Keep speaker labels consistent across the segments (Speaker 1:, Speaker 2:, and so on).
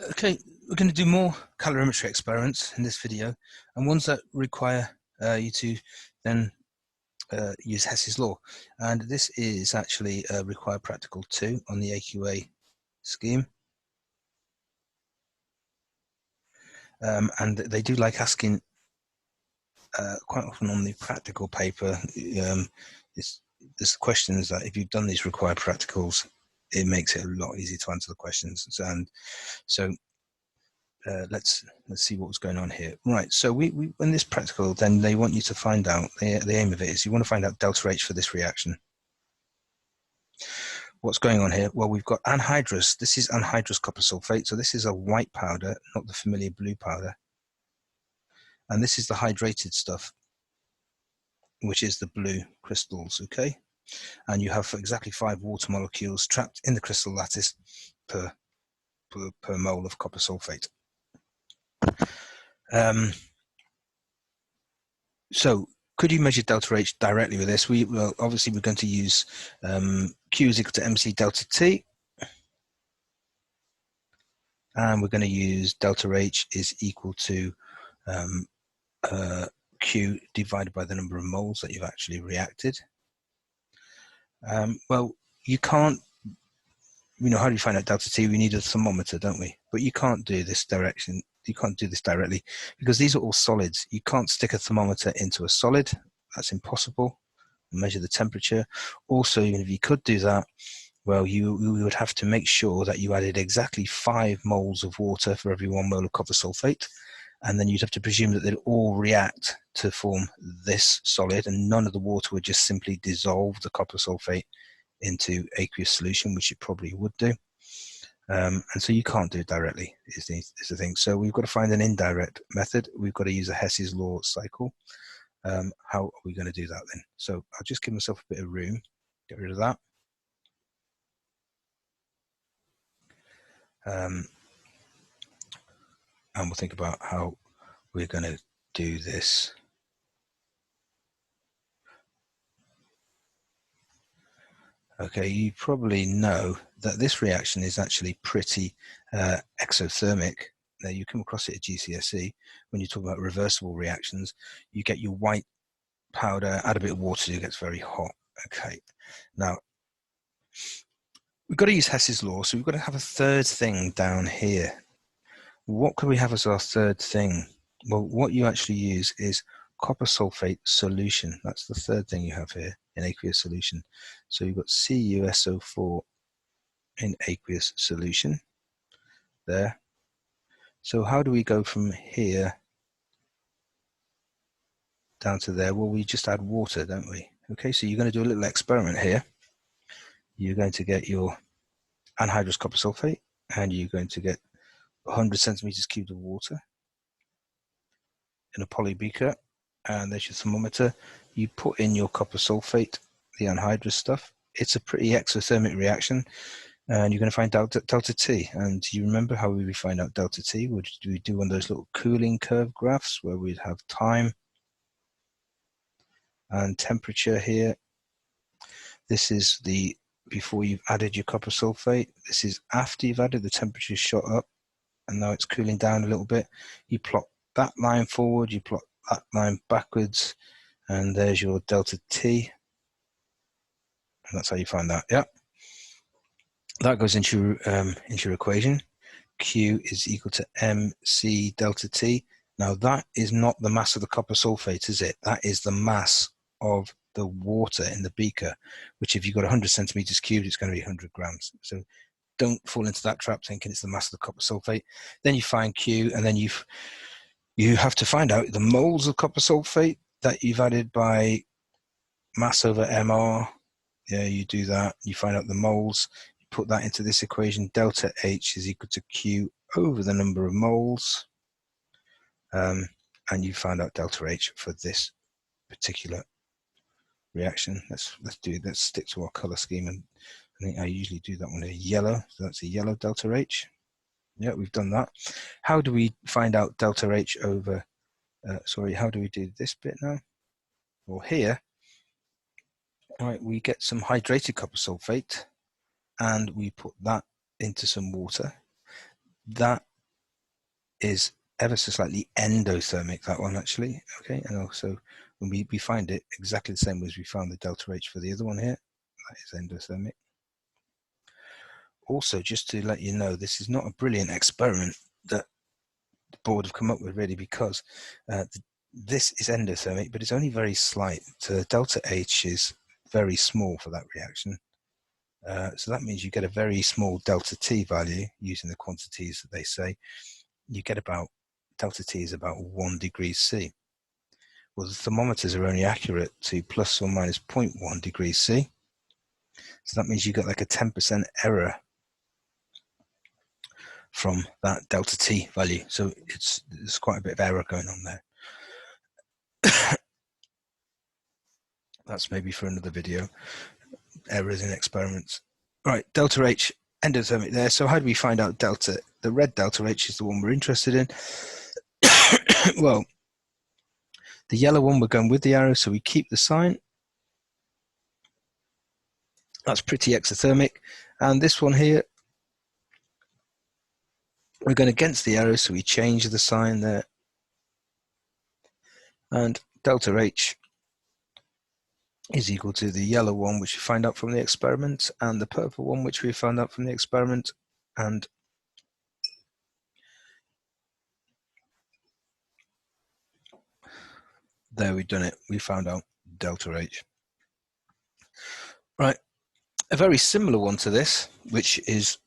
Speaker 1: Okay, we're going to do more calorimetry experiments in this video, and ones that require you to then use Hess's law. And this is actually required practical 2 on the AQA scheme. And they do like asking quite often on the practical paper, there's questions that if you've done these required practicals, it makes it a lot easier to answer the questions. And so let's see what was going on here. Right, so we in this practical, then they want you to find out, the aim of it is you want to find out delta H for this reaction. What's going on here? Well, we've got anhydrous. This is anhydrous copper sulfate. So this is a white powder, not the familiar blue powder. And this is the hydrated stuff, which is the blue crystals, okay? And you have exactly 5 water molecules trapped in the crystal lattice per mole of copper sulfate. So could you measure delta H directly with this? Well, obviously we're going to use Q is equal to MC delta T. And we're going to use delta H is equal to Q divided by the number of moles that you've actually reacted. Well, you can't, how do you find out delta T? We need a thermometer, don't we? But you can't do this direction. You can't do this directly because these are all solids. You can't stick a thermometer into a solid. That's impossible. Measure the temperature. Also, even if you could do that, well, you would have to make sure that you added exactly 5 moles of water for every 1 mole of copper sulfate. And then you'd have to presume that they'd all react to form this solid, and none of the water would just simply dissolve the copper sulfate into aqueous solution, which it probably would do. And so you can't do it directly, is the thing. So we've got to find an indirect method. We've got to use a Hess's law cycle. How are we going to do that then? So I'll just give myself a bit of room, get rid of that. And we'll think about how we're going to do this. Okay, you probably know that this reaction is actually pretty exothermic. Now, you come across it at GCSE when you talk about reversible reactions. You get your white powder, add a bit of water, it gets very hot. Okay, now we've got to use Hess's law, so we've got to have a third thing down here. What could we have as our third thing? Well, what you actually use is copper sulfate solution. That's the third thing you have here in aqueous solution. So you've got CuSO4 in aqueous solution there. So how do we go from here down to there? Well, we just add water, don't we? Okay, so you're going to do a little experiment here. You're going to get your anhydrous copper sulfate, and you're going to get 100 centimeters cubed of water in a poly beaker, and there's your thermometer. You put in your copper sulfate, the anhydrous stuff. It's a pretty exothermic reaction, and you're going to find delta T. And you remember how we would find out delta T? Would we do one of those little cooling curve graphs where we'd have time and temperature here? This is the before you've added your copper sulfate. This is after you've added, the temperature shot up, and now it's cooling down a little bit. You plot that line forward, you plot that line backwards, and there's your delta T. And that's how you find that. Yeah. That goes into your equation. Q is equal to MC delta T. Now that is not the mass of the copper sulfate, is it? That is the mass of the water in the beaker, which if you've got 100 centimeters cubed, it's going to be 100 grams. So don't fall into that trap thinking it's the mass of the copper sulfate. Then you find Q, and then you have to find out the moles of copper sulfate that you've added by mass over MR. Yeah, you do that. You find out the moles. You put that into this equation. Delta H is equal to Q over the number of moles. And you find out delta H for this particular reaction. Let's stick to our color scheme, and I think I usually do that one in yellow. So that's a yellow delta H. Yeah, we've done that. How do we find out delta H over? How do we do this bit now? Well, here, right, we get some hydrated copper sulfate, and we put that into some water. That is ever so slightly endothermic, that one actually. Okay, and also when we find it exactly the same as we found the delta H for the other one here, that is endothermic. Also, just to let you know, this is not a brilliant experiment that the board have come up with, really, because this is endothermic, but it's only very slight. So delta H is very small for that reaction. So that means you get a very small delta T value using the quantities that they say. You get about, delta T is about 1 degree C. Well, the thermometers are only accurate to plus or minus 0.1 degrees C. So that means you got like a 10% error from that delta T value. So there's quite a bit of error going on there. That's maybe for another video, errors in experiments. Right, delta H, endothermic there. So how do we find out delta? The red delta H is the one we're interested in. Well, the yellow one, we're going with the arrow, so we keep the sign. That's pretty exothermic. And this one here, we're going against the arrow, so we change the sign there. And delta H is equal to the yellow one, which we find out from the experiment, and the purple one, which we found out from the experiment. And there, we've done it. We found out delta H. Right, a very similar one to this, which is,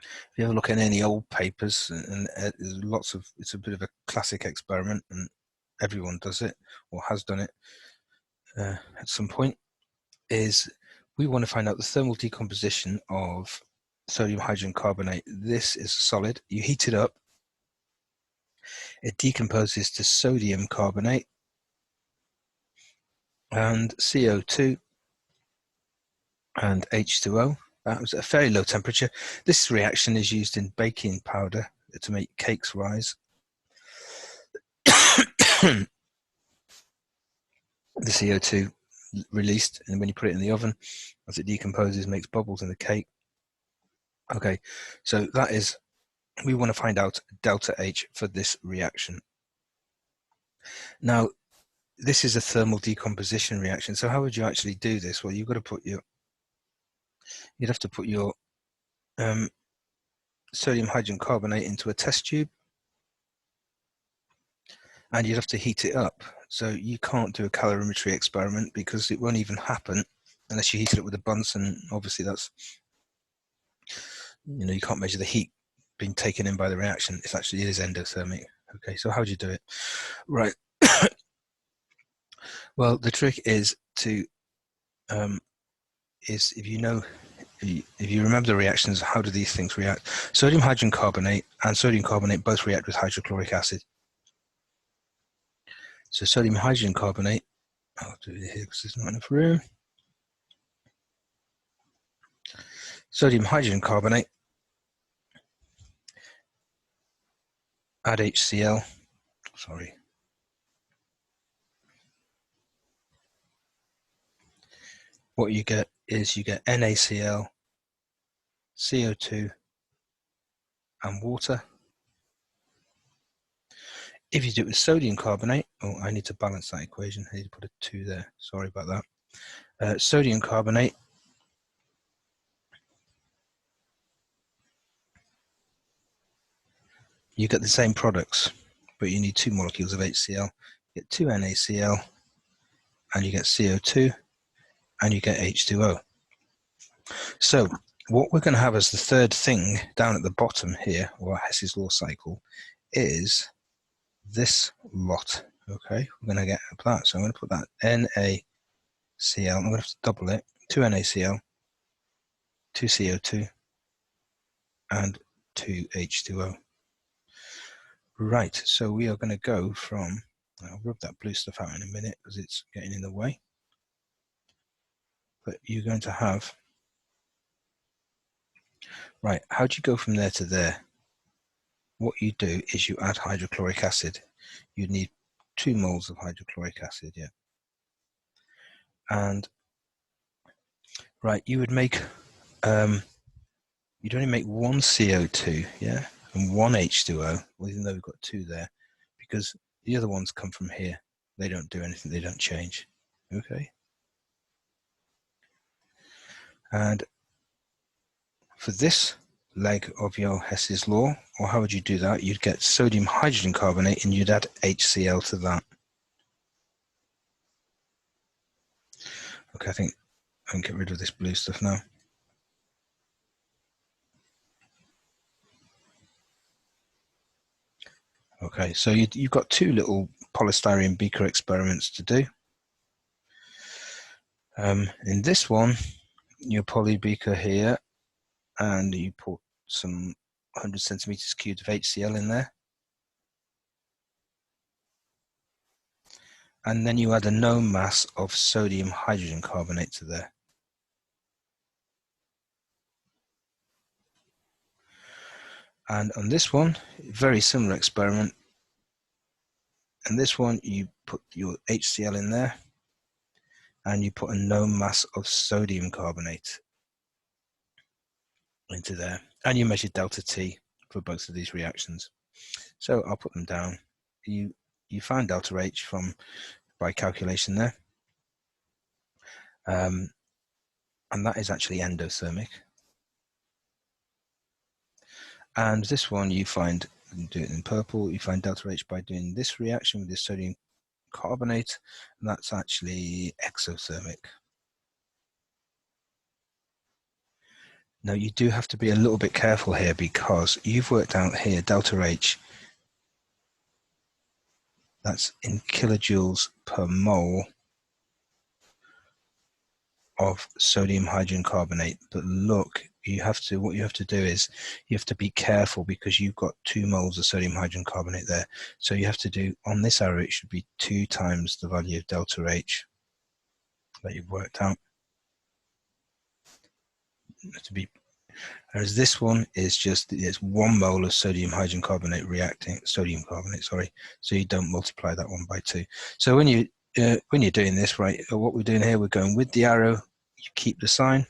Speaker 1: if you have a look at any old papers, and there's lots of, it's a bit of a classic experiment, and everyone does it or has done it at some point, is we want to find out the thermal decomposition of sodium hydrogen carbonate. This is a solid. You heat it up, it decomposes to sodium carbonate and CO2 and H2O. That was at a very low temperature. This reaction is used in baking powder to make cakes rise. The CO2 released, and when you put it in the oven, as it decomposes, makes bubbles in the cake. Okay, so that is, we want to find out delta H for this reaction. Now, this is a thermal decomposition reaction. So how would you actually do this? Well, you've got to put your, you'd have to put your sodium hydrogen carbonate into a test tube, and you'd have to heat it up. So you can't do a calorimetry experiment because it won't even happen unless you heat it up with a Bunsen. Obviously, that's, you know, you can't measure the heat being taken in by the reaction. It's actually, it is endothermic. Okay, so how do you do it? Right. Well, the trick is to, if you know, if you remember the reactions, how do these things react? Sodium hydrogen carbonate and sodium carbonate both react with hydrochloric acid. So sodium hydrogen carbonate, I'll do it here because there's not enough room. Sodium hydrogen carbonate, add HCl, sorry. What you get is you get NaCl, CO2, and water. If you do it with sodium carbonate, oh, I need to balance that equation. I need to put a 2 there. Sorry about that. Sodium carbonate, you get the same products, but you need 2 molecules of HCl. You get 2 NaCl, and you get CO2, and you get H2O. So what we're going to have as the third thing down at the bottom here, or Hess's law cycle, is this lot. Okay, we're going to get that. So I'm going to put that NaCl. I'm going to have to double it. 2 NaCl, 2 CO2, and 2 H2O. Right, so we are going to go from, I'll rub that blue stuff out in a minute because it's getting in the way. But you're going to have, right, how do you go from there to there? What you do is you add hydrochloric acid. You need 2 moles of hydrochloric acid, yeah. And, right, you would make, you'd only make 1 CO2, yeah? and one H2O, well, even though we've got two there, because the other ones come from here. They don't do anything, they don't change. Okay. And for this leg of your Hess's law, or how would you do that? You'd get sodium hydrogen carbonate and you'd add HCl to that. Okay, I think I can get rid of this blue stuff now. Okay, so you've got two little polystyrene beaker experiments to do. In this one, your poly beaker here, and you put some 100 centimeters cubed of HCl in there. And then you add a known mass of sodium hydrogen carbonate to there. And on this one, very similar experiment. And this one, you put your HCl in there, and you put a known mass of sodium carbonate into there. And you measure delta T for both of these reactions. So I'll put them down. You find delta H by calculation there. And that is actually endothermic. And this one you find, do it in purple, you find delta H by doing this reaction with this sodium carbonate, and that's actually exothermic. Now you do have to be a little bit careful here because you've worked out here delta H, that's in kilojoules per mole of sodium hydrogen carbonate. But look, what you have to do is you have to be careful because you've got 2 moles of sodium hydrogen carbonate there. So you have to do, on this arrow, it should be 2 times the value of delta H that you've worked out. Whereas this one is just, it's 1 mole of sodium hydrogen carbonate reacting, sodium carbonate, sorry. So you don't multiply that one by 2. So when you're doing this, right, what we're doing here, we're going with the arrow, you keep the sign.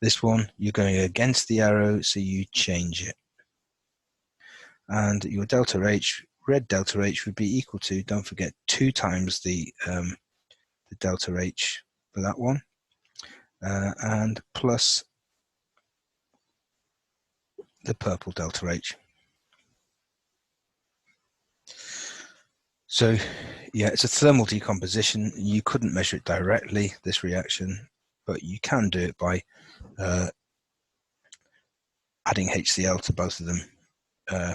Speaker 1: This one, you're going against the arrow, so you change it. And your delta H, red delta H would be equal to, don't forget, 2 times the delta H for that one, and plus the purple delta H. So yeah, it's a thermal decomposition. You couldn't measure it directly, this reaction, but you can do it by adding HCl to both of them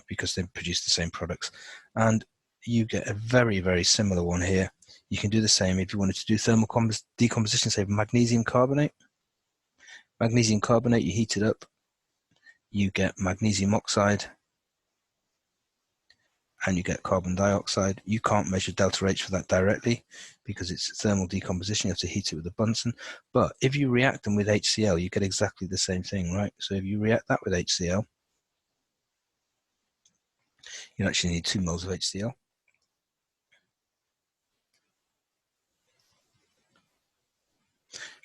Speaker 1: because they produce the same products. And you get a very, very similar one here. You can do the same if you wanted to do thermal decomposition, say magnesium carbonate. Magnesium carbonate, you heat it up, you get magnesium oxide, and you get carbon dioxide. You can't measure delta H for that directly because it's thermal decomposition. You have to heat it with a Bunsen. But if you react them with HCl, you get exactly the same thing, right? So if you react that with HCl, you actually need 2 moles of HCl.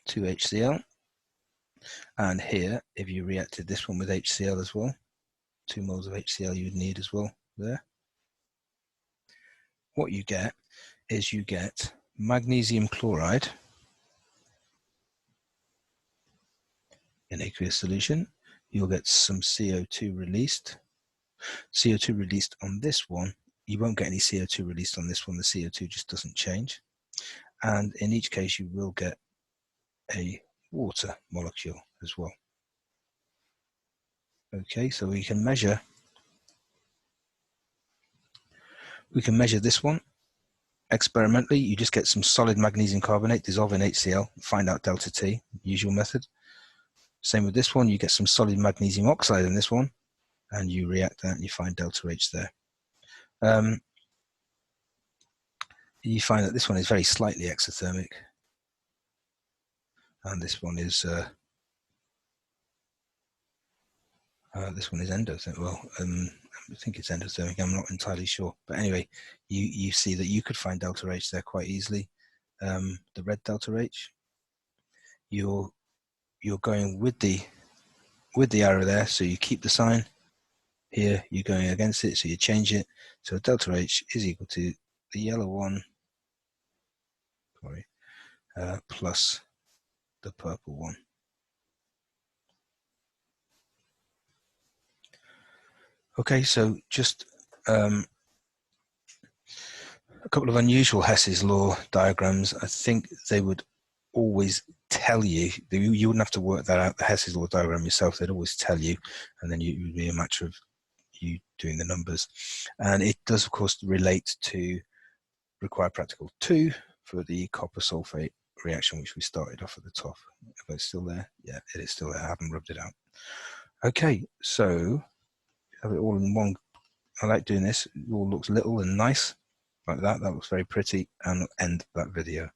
Speaker 1: Two HCl. And here, if you reacted this one with HCl as well, 2 moles of HCl you would need as well there. What you get is you get magnesium chloride in aqueous solution. You'll get some CO2 released. CO2 released on this one. You won't get any CO2 released on this one. The CO2 just doesn't change. And in each case, you will get a water molecule as well. Okay, so we can measure this one experimentally. You just get some solid magnesium carbonate, dissolve in HCl, find out delta T, usual method. Same with this one, you get some solid magnesium oxide in this one, and you react that and you find delta H there. You find that this one is very slightly exothermic, and this one is endothermic. Well, I think it's endothermic. I'm not entirely sure, but anyway, you see that you could find delta H there quite easily. The red delta H, you're going with the with the arrow there, so you keep the sign. Here you're going against it, so you change it. So delta H is equal to the yellow one, sorry, plus the purple one. Okay, so just a couple of unusual Hess's law diagrams. I think they would always tell you, you wouldn't have to work that out, the Hess's law diagram yourself. They'd always tell you, and then it would be a matter of you doing the numbers. And it does, of course, relate to required practical 2 for the copper sulfate reaction, which we started off at the top. But it's still there? Yeah, it is still there. I haven't rubbed it out. Okay, so have it all in one. I like doing this. It all looks little and nice like that. That looks very pretty, and I'll end that video.